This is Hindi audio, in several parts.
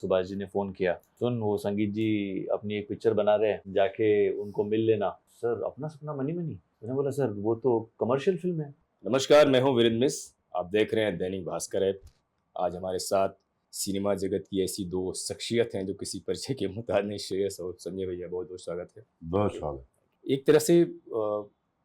सुभाष जी ने फ़ोन किया, सुन वो संगीत जी अपनी एक पिक्चर बना रहे हैं, जाके उनको मिल लेना। सर अपना सपना मनी मनी। मैंने बोला सर वो तो कमर्शियल फ़िल्म है। नमस्कार, मैं हूं वीरेंद्र मिश्र। आप देख रहे हैं दैनिक भास्कर ऐप। आज हमारे साथ सिनेमा जगत की ऐसी दो शख्सियत हैं जो किसी परिचय के मुताबिक नहीं। श्रेयस और संजय भैया, बहुत बहुत स्वागत है। बहुत स्वागत। एक तरह से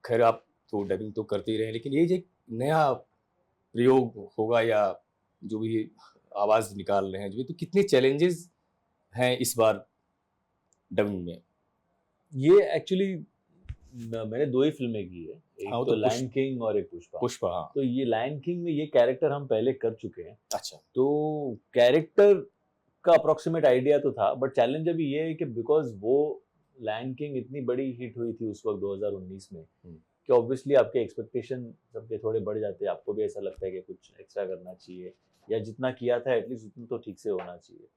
खैर आप तो डबिंग तो करते ही रहे, लेकिन ये जो एक नया प्रयोग होगा या जो भी आवाज़ निकाल रहे हैं, जो तो कितने चैलेंजेस हैं इस बार डबिंग में? ये एक्चुअली मैंने 2 ही फ़िल्में की है। एक हाँ, वो तो तो लायन किंग और एक पुष्पा। पुष्पा, हाँ। तो ये लायन किंग में ये कैरेक्टर हम पहले कर चुके हैं। अच्छा। तो कैरेक्टर का अप्रॉक्सीमेट आइडिया तो था, बट चैलेंज अभी ये है कि बिकॉज़ वो लायन किंग इतनी बड़ी हिट हुई थी उस वक़्त 2019 में, कि ऑब्वियसली आपके एक्सपेक्टेशन सबके थोड़े बढ़ जाते हैं। आपको भी ऐसा लगता है कि कुछ एक्स्ट्रा करना चाहिए या जितना किया था एटलीस्ट उतना तो ठीक से होना चाहिए।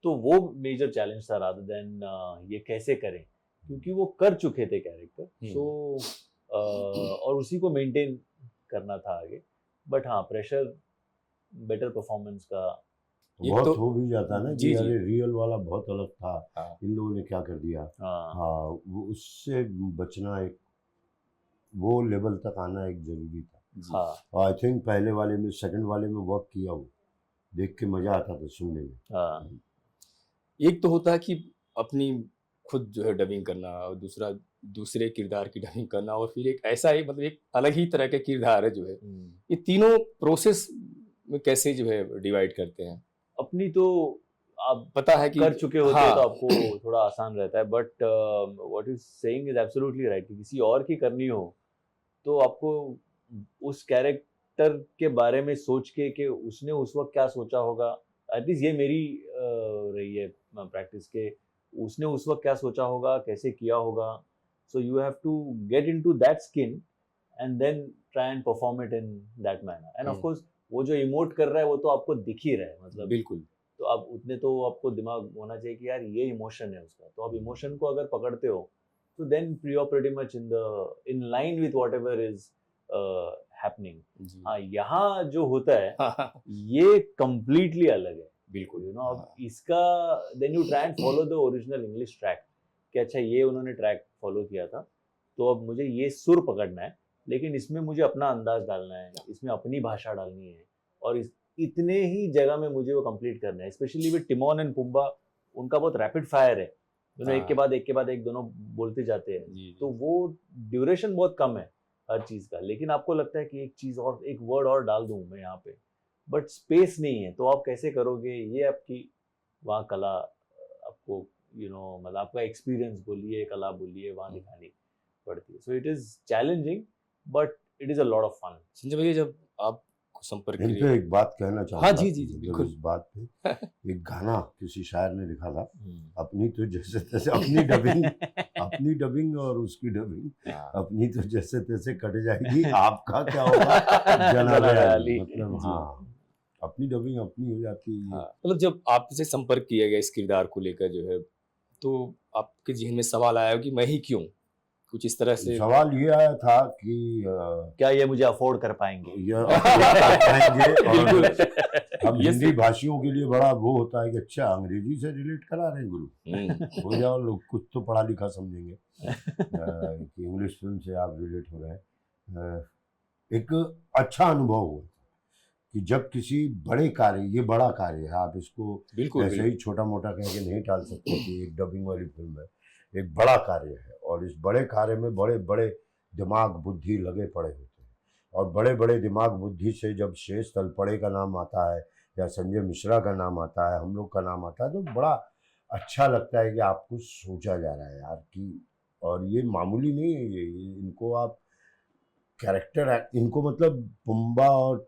तो वो मेजर चैलेंज था रादर देन ये कैसे करें, क्योंकि वो कर चुके थे कैरेक्टर। सो और उसी को मेंटेन करना था आगे। बट हाँ, प्रेशर बेटर परफॉर्मेंस का एक बहुत तो हो भी जाता ना जी, कि जी। अरे रियल वाला बहुत अलग था, हाँ। इन लोगों ने क्या कर दिया। हाँ, हाँ, वो उससे बचना एक वो लेवल तक आना एक जरूरी था। जी। हाँ, और आई थिंक पहले वाले में सेकंड वाले में वर्क किया, वो देख के मजा आता था सुनने में। हाँ, एक तो होता है कि अपनी खुद जो है डबिंग करना, और दूसरा दूसरे किरदार की डबिंग करना, और फिर एक ऐसा ही मतलब एक अलग ही तरह का किरदार है जो है। ये तीनों प्रोसेस में कैसे जो है डिवाइड करते हैं? अपनी तो आप पता है कि कर चुके होते हो तो हाँ, आपको थोड़ा आसान रहता है। But what is saying is absolutely right कि किसी और की करनी हो तो आपको उस कैरेक्टर के बारे में सोच के कि उसने उस वक्त क्या सोचा होगा। एटलीस्ट ये मेरी रही है प्रैक्टिस के, उसने उस वक्त क्या सोचा होगा, कैसे किया होगा। So you have to get into that skin and then try and perform it in that manner. And of course वो जो इमोट कर रहा है वो तो आपको दिख ही रहा है, मतलब बिल्कुल। तो आप उतने तो आपको दिमाग होना चाहिए कि यार ये इमोशन है उसका, तो आप इमोशन को अगर पकड़ते हो तो then you are pretty much in line with whatever is happening. जी। हाँ, यहाँ जो होता है हाँ, ये कंप्लीटली अलग है। बिल्कुल। यू नो, अब हाँ, इसका then you try and follow the original English track कि अच्छा ये उन्होंने ट्रैक फॉलो किया था, तो अब मुझे ये सुर पकड़ना है, लेकिन इसमें मुझे अपना अंदाज डालना है, इसमें अपनी भाषा डालनी है, और इतने ही जगह में मुझे वो कंप्लीट करना है। Specially with Timon and Pumbaa, उनका बहुत रैपिड फायर है, दोनों एक के हाँ। बाद एक के बाद एक दोनों बोलते जाते हैं। जी, तो जी। वो ड्यूरेशन बहुत कम है हर चीज़ का, लेकिन आपको लगता है कि एक चीज़ और, एक वर्ड और डाल दूं मैं यहाँ पे, बट स्पेस नहीं है। तो आप कैसे करोगे, ये आपकी वहाँ कला आपको मतलब आपका एक्सपीरियंस बोलिए, कला बोलिए, वहाँ दिखानी पड़ती है। So it is challenging but it is a lot of fun. Sanjay भैया, जब आपको संपर्क इन किए। पे एक बात कहना हाँ, चाहूँगा जी, जी, जी, जब बिल्कुल। इस बात पे, एक गाना किसी शायर ने लिखा था, हम्म। अपनी तो जैसे तैसे अपनी डबिंग, अपनी डबिंग और उसकी डबिंग, हाँ। अपनी तो जैसे तैसे कट जाएगी, आपका क्या होगा जनाबे जनाबे आली। आली। मतलब जी। हाँ, अपनी डबिंग अपनी हो जाती है हाँ, ये। मतलब जब आपसे संपर्क किया गया इस किरदार को लेकर जो है, तो आपके ज़हन में सवाल आया कि मैं ही क्यों? कुछ इस तरह से। सवाल ये आया था कि क्या ये मुझे अफोर्ड कर पाएंगे? यह अफोर्ड कर पाएंगे, बिल्कुल। और अब ये हिंदी भाषियों के लिए बड़ा वो होता है कि अच्छा अंग्रेजी से रिलेट करा रहे हैं गुरु, हो जाओ लोग, कुछ तो पढ़ा लिखा समझेंगे कि इंग्लिश फिल्म से आप रिलेट हो रहे हैं। एक अच्छा अनुभव हुआ कि जब किसी बड़े कार्य, ये बड़ा कार्य है, आप इसको बिल्कुल, ऐसे ही छोटा मोटा कह के नहीं टाल सकते कि एक डबिंग वाली फिल्म है। एक बड़ा कार्य है, और इस बड़े कार्य में बड़े बड़े दिमाग बुद्धि लगे पड़े होते हैं, और बड़े बड़े दिमाग बुद्धि से जब शेष तलपड़े का नाम आता है या संजय मिश्रा का नाम आता है, हम लोग का नाम आता है, तो बड़ा अच्छा लगता है कि आपको सोचा जा रहा है यार कि, और ये मामूली नहीं है, ये इनको आप कैरेक्टर एक्ट, इनको मतलब पुम्बा और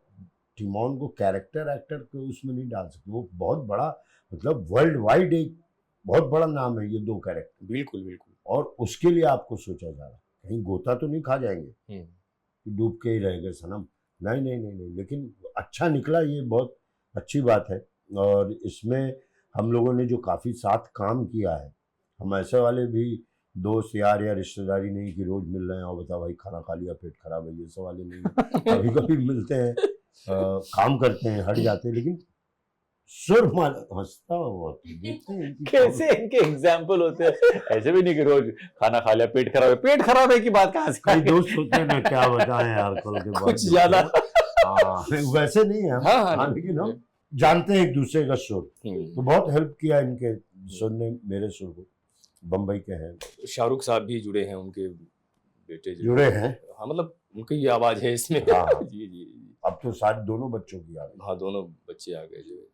टिमोन को कैरेक्टर एक्टर को उसमें नहीं डाल सकते। वो बहुत बड़ा, मतलब वर्ल्ड वाइड एक बहुत बड़ा नाम है ये दो कैरेक्टर, बिल्कुल, बिल्कुल। और उसके लिए आपको सोचा जा रहा है। कहीं गोता तो नहीं खा जाएंगे कि डूब के ही रह गए सनम, नहीं नहीं नहीं नहीं, लेकिन अच्छा निकला, ये बहुत अच्छी बात है। और इसमें हम लोगों ने जो काफ़ी साथ काम किया है, हम ऐसे वाले भी दोस्त यार या रिश्तेदारी नहीं कि रोज़ मिल रहे हैं और बता भाई खाना खा लिया पेट खराब है, ये सब वाले नहीं है। कभी कभी मिलते हैं, काम करते हैं, हट जाते हैं, लेकिन सुर मार हंसता हुआ देखते हैं कि कैसे इनके एग्जाम्पल होते हैं, ऐसे भी नहीं कि रोज खाना खा लिया पेट खराब है की बात कहाँ से आ कई गई? दोस्त होते हैं ना, क्या बताएं यार, कल के बाद कुछ ज्यादा। हाँ वैसे नहीं है हम। हाँ हाँ हाँ, नहीं, लेकिन हम जानते हैं एक दूसरे का सुर, तो हम्म। बहुत हेल्प किया इनके सुर ने मेरे सुर को। बम्बई के हैं, शाहरुख साहब भी जुड़े हैं, उनके बेटे जो जुड़े हैं। हाँ मतलब उनकी ये आवाज है इसमें। हाँ। जी जी जी। अब तो सारे दोनों बच्चों की आ गई। हाँ दोनों बच्चे आ गए जो है।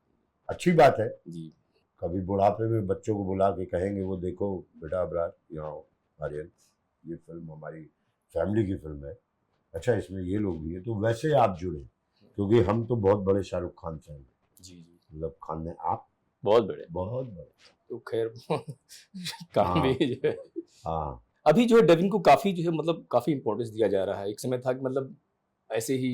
अच्छी बात है। जी कभी बुढ़ापे में बच्चों को बुला के कहेंगे वो देखो बेटा अबरार यहाँ आओ, आर्यन ये फिल्म हमारी फैमिली की फिल्म है, अच्छा इसमें ये लोग भी है, तो वैसे आप जुड़े, क्योंकि हम तो बहुत बड़े शाहरुख खान फैन हैं। जी जी। मतलब खान ने आप बहुत बड़े। बहुत बड़े। तो खैर काम भी जो है हाँ अभी जो है डबिंग को काफी जो है मतलब काफी इंपॉर्टेंस दिया जा रहा है। एक समय था कि मतलब ऐसे ही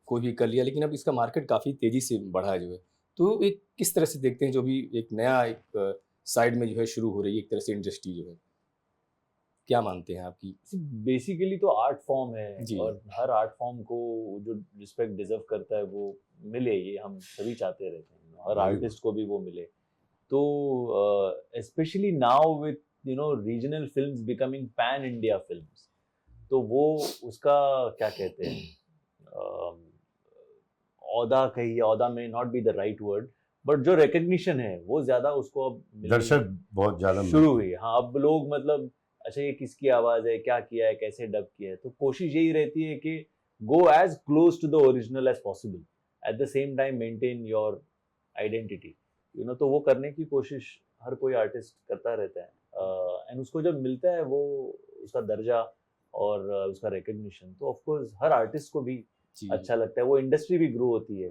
कोई भी कर लिया, लेकिन अब इसका मार्केट काफी तेजी से बढ़ा है जो है। तो एक किस तरह से देखते हैं जो भी एक नया एक साइड में जो है शुरू हो रही है एक तरह से इंडस्ट्री जो है, क्या मानते हैं आपकी? बेसिकली तो आर्ट फॉर्म है जी। और हर आर्ट फॉर्म को जो रिस्पेक्ट डिजर्व करता है वो मिले, ये हम सभी चाहते रहते हैं, हर बिल्कुल। आर्टिस्ट को भी वो मिले। तो specially now with regional films becoming pan India films, तो वो उसका क्या कहते हैं, औदा कहिए, औदा में not be the right word, but जो रिकग्निशन है वो ज्यादा उसको अब मिलनी दर्शक बहुत ज्यादा शुरू हुई है। हाँ अब लोग मतलब अच्छा ये किसकी आवाज है, क्या किया है, कैसे डब किया है, तो कोशिश यही रहती है कि go as close to the original as possible, at the same time maintain your identity, तो वो करने की कोशिश हर कोई आर्टिस्ट करता रहता है। एंड उसको जब मिलता है वो उसका दर्जा और उसका रिकग्निशन, तो ऑफकोर्स हर आर्टिस्ट को भी जी अच्छा लगता है, वो इंडस्ट्री भी ग्रो होती है,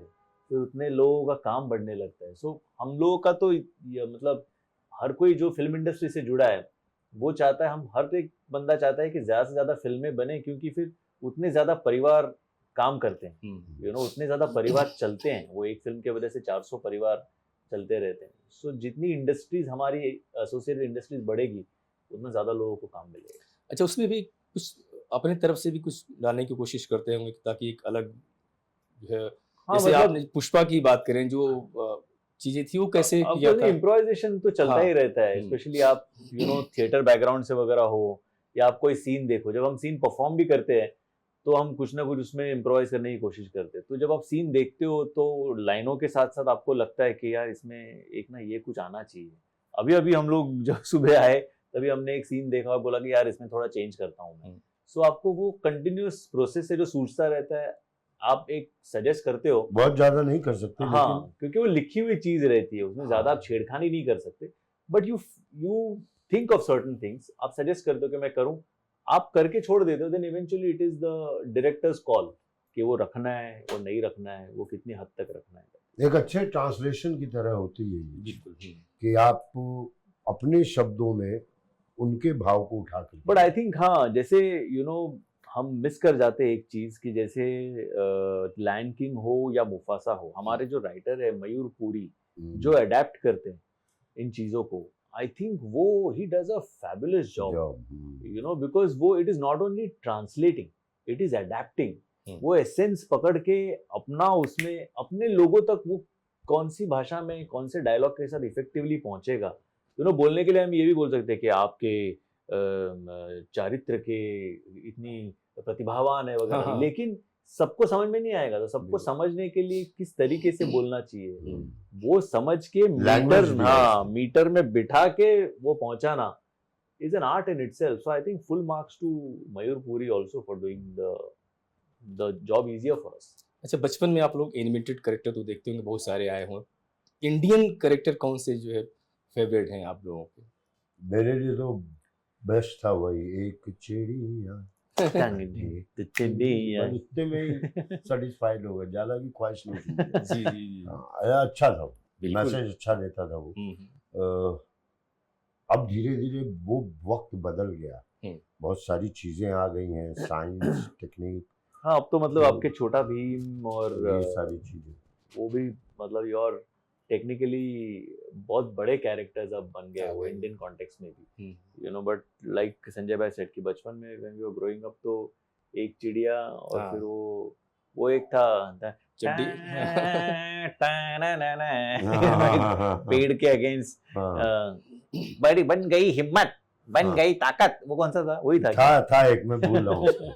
फिर उतने लोगों का काम बढ़ने लगता है। सो हम लोगों का तो मतलब हर कोई जो फिल्म इंडस्ट्री से जुड़ा है वो चाहता है, हम हर एक बंदा चाहता है कि ज़्यादा से ज़्यादा फिल्में बने, क्योंकि फिर उतने ज़्यादा परिवार काम करते हैं, उतने ज़्यादा परिवार चलते हैं, वो एक फिल्म की वजह से 400 परिवार चलते रहते हैं। सो जितनी इंडस्ट्रीज हमारी एसोसिएटेड इंडस्ट्रीज बढ़ेगी उतना ज़्यादा लोगों को काम मिलेगा। अच्छा, उसमें भी कुछ अपने तरफ से भी कुछ डालने की कोशिश करते होंगे ताकि एक अलग जो है, हाँ जैसे मतलब आपने पुष्पा की बात करें जो चीजें थी वो कैसे किया था? इम्प्रोवाइजेशन तो चलता हाँ। ही रहता है, स्पेशली आप थिएटर बैकग्राउंड से वगैरह हो, या आप कोई सीन देखो, जब हम सीन परफॉर्म भी करते हैं तो हम कुछ ना कुछ उसमें इम्प्रोवाइज करने की कोशिश करते हैं। तो जब आप सीन देखते हो तो लाइनों के साथ साथ आपको लगता है कि यार इसमें एक ना ये कुछ आना चाहिए। अभी अभी हम लोग जब सुबह आए तभी हमने एक सीन देखा और बोला कि यार इसमें थोड़ा चेंज करता हूँ मैं। सो आपको वो कंटिन्यूस प्रोसेस से जो सूझता रहता है, आप एक सजेस्ट करते हो, बहुत ज्यादा नहीं कर सकते, हाँ लेकिन क्योंकि वो लिखी हुई चीज रहती है, उसमें ज्यादा आप छेड़खानी नहीं कर सकते, but you think of certain things, आप सजेस्ट करते हो कि मैं करूं, आप करके छोड़ देते हो, then eventually it is the director's call कि वो रखना है, वो नहीं रखना है, वो कितनी हद तक रखना है। एक अच्छे ट्रांसलेशन की तरह होती है ये, बिल्कुल। कि आप अपने शब्दों में उनके भाव को उठा कर, बट आई थिंक हाँ, जैसे हम मिस कर जाते हैं एक चीज कि जैसे लायन किंग हो या मुफासा हो, हमारे जो राइटर है मयूर पुरी जो अडेप्ट करते हैं इन चीजों को, आई थिंक वो ही does a fabulous job, because वो it is not only translating, it is adapting. वो एसेंस पकड़ के अपना उसमें अपने लोगों तक वो कौन सी भाषा में कौन से डायलॉग के साथ इफेक्टिवली पहुंचेगा। बोलने के लिए हम ये भी बोल सकते हैं कि आपके चारित्र के इतनी प्रतिभावान है वगैरह, हाँ। लेकिन सबको समझ में नहीं आएगा, तो सबको समझने के लिए किस तरीके से बोलना चाहिए, वो समझ के मीटर में बिठा के वो पहुंचाना is an art in itself. So I think full marks to Mayur Puri also for doing the job easier for us. अच्छा, बचपन में आप लोग एनिमेटेड कैरेक्टर तो देखते होंगे, बहुत सारे आए हों, इंडियन कैरेक्टर कौन से जो है फेवरेट हैं आप लोगों के? मेरे लिए तो बेस्ट था वही एक चिड़िया इतने में सेटिस्फाइड हो गए, ज्यादा की ख्वाहिश नहीं थी। जी जी अच्छा था, बिल्कुल। मैसेज अच्छा देता था वो। अब धीरे धीरे वो वक्त बदल गया, बहुत सारी चीजें आ गई हैं, साइंस टेक्निक। हाँ अब तो मतलब आपके छोटा भीम और ये सारी चीजें वो भी मतलब योर टेक्निकली बहुत बड़े कैरेक्टर्स अब बन गए वो इंडियन कॉन्टेक्स्ट में भी, बट लाइक संजय भाई सेठ की बचपन में when we were growing up तो एक चिड़िया और फिर वो वो एक था चड्डी पेड़ के अगेंस्ट हाँ, बड़ी बन गई हिम्मत, बन हाँ। गई ताकत, वो कौन सा था? वही था था एक, मैं भूल रहा हूँ उसको।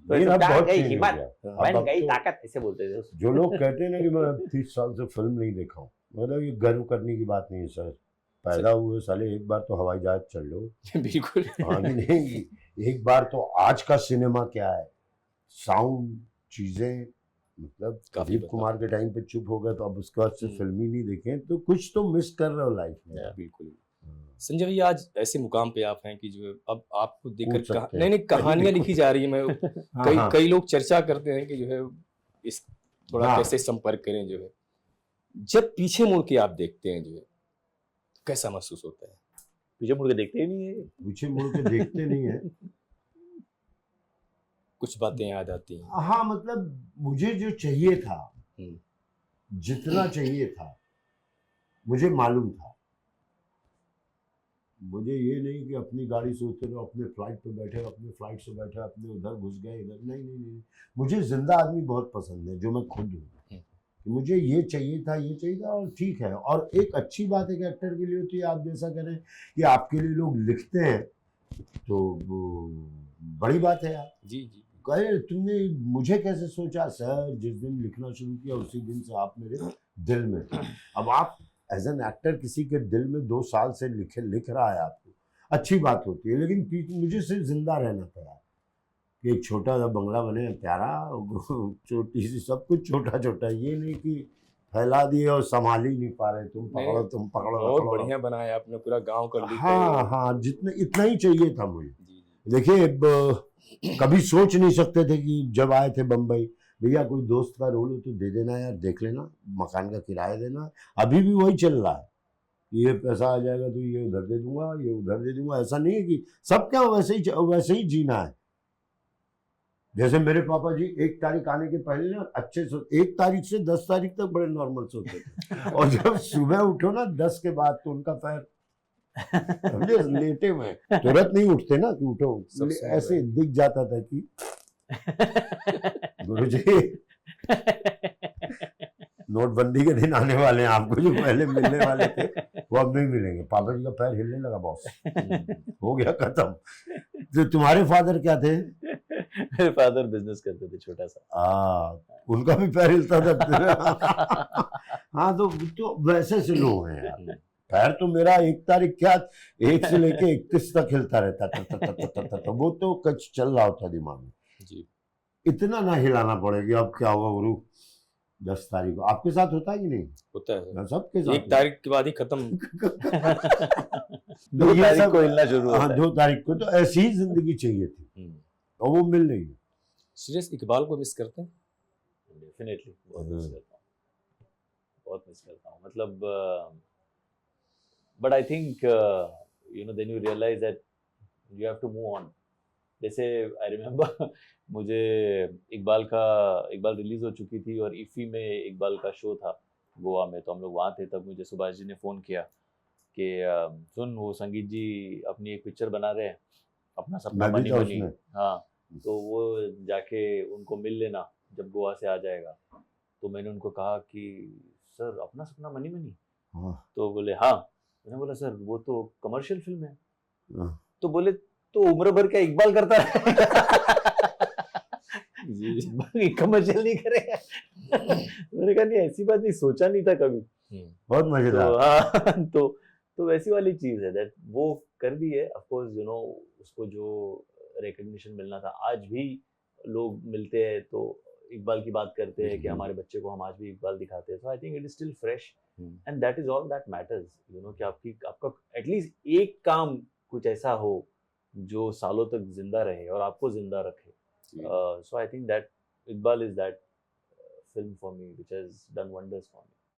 तो लेकिन अब बन बहुत गई change हो हिम्मत, गया। बन अब गई तो ताकत, ऐसे बोलते थे उसको। जो लोग कहते हैं ना कि मैं 30 साल से फिल्म नहीं देखा हूँ, मतलब ये गर्व करने की बात नहीं है सर। पैदा हुए साले एक बार तो हवाई जहाज चल लो। बिल्कुल। हाँ कि नहीं, एक बार तो आज का सिनेमा क्या है, साउंड चीजें, मतलब काफी प्रदीप बदलाव। कुमार के टाइम पे चुप हो गए तो अब उसके बाद से हम्म। फिल्म ही नहीं देखे, तो कुछ तो मिस कर रहे हो लाइफ में। बिल्कुल। हाँ, संजय भैया आज ऐसे मुकाम पे आप हैं कि जो है अब आपको देखकर कूद सकते हैं। नहीं नहीं कहानियां लिखी जा रही है। मैं हाँ, हाँ, कई लोग चर्चा करते हैं कि जो है इस थोड़ा हाँ। कैसे संपर्क करें, जो है जब पीछे मुड़ के आप देखते हैं जो है कैसा महसूस होता है? पीछे मुड़ के देखते ही नहीं है। पीछे मुड़ के देखते नहीं है। कुछ बातें याद आती हैं। हाँ, मतलब मुझे जो चाहिए था, हम्म, जितना चाहिए था, मुझे मालूम था। मुझे ये नहीं कि अपनी गाड़ी से उतरे, अपने फ्लाइट पे बैठे, अपने फ्लाइट से बैठे, अपने उधर घुस गए इधर, नहीं नहीं नहीं। मुझे जिंदा आदमी बहुत पसंद है, जो मैं खुद हूँ। कि मुझे ये चाहिए था, ये चाहिए था, और ठीक है। और एक अच्छी बात एक एक्टर के लिए होती है, आप जैसा करें कि आपके लिए लोग लिखते हैं, तो वो बड़ी बात है यार। जी जी। कहे तुमने मुझे कैसे सोचा? सर जिस दिन लिखना शुरू किया उसी दिन से आप मेरे दिल में थे। अब आप एज एन एक्टर किसी के दिल में 2 साल से लिख रहा है आपको, अच्छी बात होती है, लेकिन मुझे सिर्फ जिंदा रहना पड़ा कि एक छोटा सा बंगला बने प्यारा, छोटी सी सब कुछ छोटा छोटा, ये नहीं कि फैला दिए और संभाल ही नहीं पा रहे, तुम पकड़ो तुम पकड़ो बहुत पकड़ो। बढ़िया बनाया आपने, पूरा गांव कर ली। हाँ हाँ, जितना इतना ही चाहिए था मुझे। जी जी। देखिए, कभी सोच नहीं सकते थे कि जब आए थे बम्बई, भैया कोई दोस्त का रोल हो तो दे देना यार, देख लेना, मकान का किराया देना। अभी भी वही चल रहा है, ये पैसा आ जाएगा तो ये उधर दे दूंगा, ये उधर दे दूंगा। ऐसा नहीं है कि सब क्या वैसे ही जीना है। जैसे मेरे पापा जी 1 तारीख आने के पहले ना अच्छे से 1 तारीख से 10 तारीख तक बड़े नॉर्मल सोते थे, और जब सुबह उठो ना 10 के बाद तो उनका पैर समझे लेटे में, तुरंत नहीं उठते ना कि उठो, ऐसे दिख जाता था कि गुरुजी नोटबंदी के दिन आने वाले हैं, आपको जो पहले मिलने वाले थे वो अब नहीं मिलेंगे। पापा जी का पैर हिलने लगा, बॉस हो गया खत्म। तो तुम्हारे फादर क्या थे? मेरे फादर बिजनेस करते थे छोटा सा। उनका भी पैर हिलता था। हाँ, तो वैसे से लोग हैं यार। पैर तो मेरा 1 तारीख क्या 1 से लेके 31 तक हिलता रहता था, वो तो कच चल रहा होता दिमाग में जी। इतना ना हिलाना पड़ेगा। अब क्या होगा गुरु, 10 तारीख को आपके साथ होता है कि नहीं? होता है, सबके साथ 1 तारीख के बाद ही खत्म। 2 तारीख को हिलना शुरू होता हाँ, है। 2 तारीख को। तो ऐसी ही जिंदगी चाहिए थी और वो मिल रही है। सीरियस इकबाल को मिस करते हैं? डेफिनेटली बहुत मिस करता हूँ। मतलब but I think then you realise that you have to move on. जैसे आई रिमेम्बर मुझे इकबाल रिलीज हो चुकी थी और इफ़ी में इकबाल का शो था गोवा में, तो हम लोग वहाँ थे। तब मुझे सुभाष जी ने फ़ोन किया कि सुन, वो संगीत जी अपनी एक पिक्चर बना रहे हैं, अपना सपना मनी मनी। हाँ, तो वो जाके उनको मिल लेना जब गोवा से आ जाएगा। तो मैंने उनको कहा कि सर अपना सपना मनी मनी? तो बोले हाँ। मैंने बोला सर वो तो कमर्शियल फिल्म है। तो बोले तो उम्र भर क्या इकबाल करता है? कमर्शियल नहीं करेगा? मैंने कहा नहीं, ऐसी बात नहीं, सोचा नहीं था कभी। बहुत मजेदार। तो हाँ, तो वैसी वाली चीज है दैट वो कर दी है। ऑफ कोर्स उसको जो रिकग्निशन मिलना था, आज भी लोग मिलते हैं तो इकबाल की बात करते हैं कि हमारे बच्चे को हम आज भी इकबाल दिखाते हैं। So I think it is still fresh and that is all that matters. कि आपका एटलीस्ट एक काम कुछ ऐसा हो जो सालों तक जिंदा रहे और आपको जिंदा रखे। So I think that Iqbal is that film for me which has done wonders for me.